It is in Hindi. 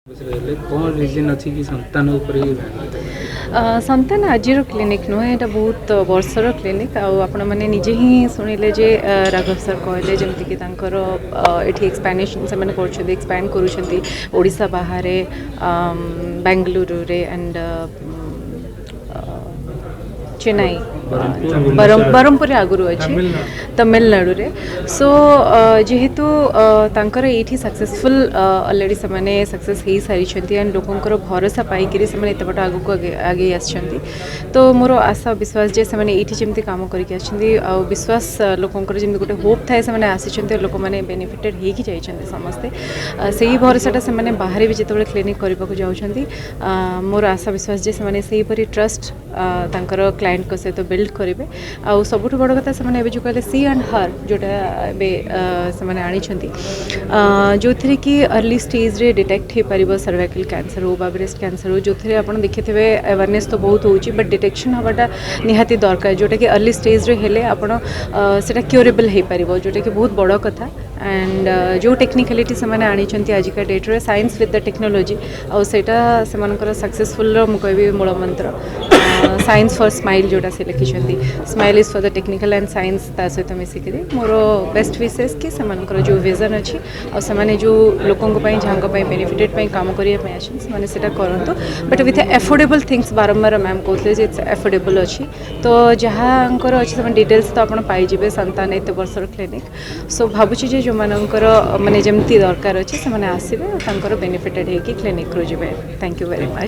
कौन रिजन अच्छी कि संतान ऊपर संतान आजिर क्लिनिक नुहे यहाँ बहुत वर्षर क्लिनिक आपण मैंने निजे ही शुणिले जे राघव सर कहले जमीक ये एक्सपैंडेशन से एक्सपैंड करुँचा बाहर बेंगलुरु एंड चेन्नई बरमपुर आगुरी अच्छे तमिलनाडु रे सो जेहेतु तांकर ये सक्सेसफुल ऑलरेडी से सक्सेस हो सारी एंड लोकंर भरोसा पाइक से एत बट आगू आगे आसछंती तो मोर आशा विश्वास जे से ये जमी कम करके विश्वास लोकंर जमी गोटे होप थाए से आसी लोक मैंने बेनिफिटेड होगी जाइए समस्ते से ही भरोसाटा से बाहर भी जिते क्लिनिक करने को जाऊँगी मोर आशा विश्वास जे से ट्रस्ट तांकर क्लाइंट को सहित बिल्ड करेंगे आउ सबुठ बड़ कथा से जो कहले सी एंड हर जोटा से आनी जो थी कि अर्ली स्टेज रे डिटेक्ट हो पार सर्वाइकल कैंसर हो ब्रेस्ट कैंसर हो जो थी आप देखिए अवेयरनेस तो बहुत होची बट डिटेक्शन हवाटा निहाती दरकार जोटा कि अर्ली स्टेज रे हेले आपण सेटा क्यूरेबल हो पार जोटा कि बहुत बड़ कथा एंड जो टेक्निकालिटी से आनी आजिका डेट्रे साइंस विथ द टेक्नोलोजी आउ सेटा से सक्सेसफुल मुझे मूल मंत्र साइंस फॉर स्माइल जोटा से लिखिं smile is for the technical and science सहित मिसिक मोर बेस्ट विशेष कि जो विजन अच्छी और जो लोकों जहाँ बेनिफिटेड काम करने से करूँ बट विथ एफोर्डेबल थिंग्स बारंबार मैम कहते इट्स एफोर्डेबल अच्छी तो जहाँ अच्छे डिटेल्स तो आप पाइबे संतान एत वर्षर क्लिनिक सो भावुँ जो मानकर माने जमती दरकार अच्छे से आसवे बेनिफिटेड होगी क्लिनिक रू जी थैंक यू वेरी मच।